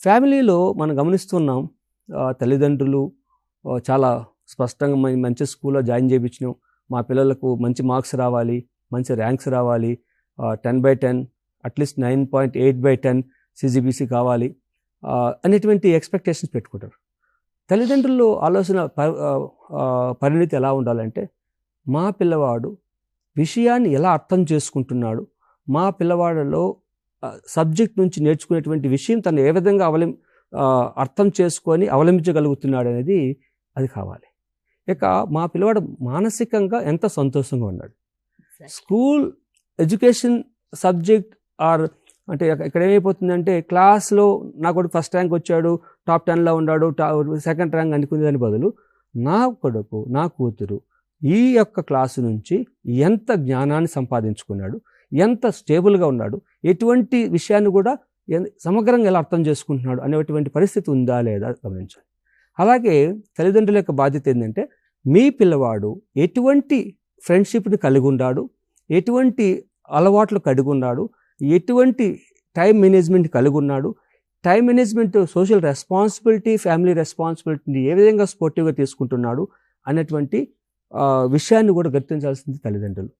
ఫ్యామిలీలో మనం గమనిస్తున్నాం తల్లిదండ్రులు చాలా స్పష్టంగా మంచి స్కూల్లో జాయిన్ చేయించినాం, మా పిల్లలకు మంచి మార్క్స్ రావాలి, మంచి ర్యాంక్స్ రావాలి, 10/10 అట్లీస్ట్ 9.8/10 CGPC కావాలి అనేటువంటి ఎక్స్పెక్టేషన్స్ పెట్టుకుంటారు. తల్లిదండ్రులు ఆలోచన పరిణితి ఎలా ఉండాలంటే, మా పిల్లవాడు విషయాన్ని ఎలా అర్థం చేసుకుంటున్నాడు, మా పిల్లవాడిలో సబ్జెక్ట్ నుంచి నేర్చుకునేటువంటి విషయం తను ఏ విధంగా అర్థం చేసుకొని అవలంబించగలుగుతున్నాడు అనేది అది కావాలి. ఇక మా పిల్లవాడు మానసికంగా ఎంత సంతోషంగా ఉన్నాడు. స్కూల్ ఎడ్యుకేషన్ సబ్జెక్ట్ అంటే ఇక్కడ ఏమైపోతుందంటే, క్లాస్లో నా కొడుకు ఫస్ట్ ర్యాంక్ వచ్చాడు, టాప్ 10లో ఉన్నాడు, సెకండ్ ర్యాంక్ అనుకునేదాని బదులు నా కొడుకు నా కూతురు ఈ యొక్క క్లాసు నుంచి ఎంత జ్ఞానాన్ని సంపాదించుకున్నాడు, ఎంత స్టేబుల్గా ఉన్నాడు, ఎటువంటి విషయాన్ని కూడా సమగ్రంగా ఎలా అర్థం చేసుకుంటున్నాడు అనేటువంటి పరిస్థితి ఉందా లేదా గమనించాలి. అలాగే తల్లిదండ్రుల యొక్క బాధ్యత ఏంటంటే, మీ పిల్లవాడు ఎటువంటి ఫ్రెండ్షిప్ని కలిగి ఉన్నాడు, ఎటువంటి అలవాట్లు కలిగి ఉన్నాడు, ఎటువంటి టైం మేనేజ్మెంట్ కలిగి ఉన్నాడు, time management, social responsibility, family రెస్పాన్సిబిలిటీని ఏ విధంగా స్పోర్టివ్గా తీసుకుంటున్నాడు అనేటువంటి విషయాన్ని కూడా గుర్తించాల్సింది తల్లిదండ్రులు.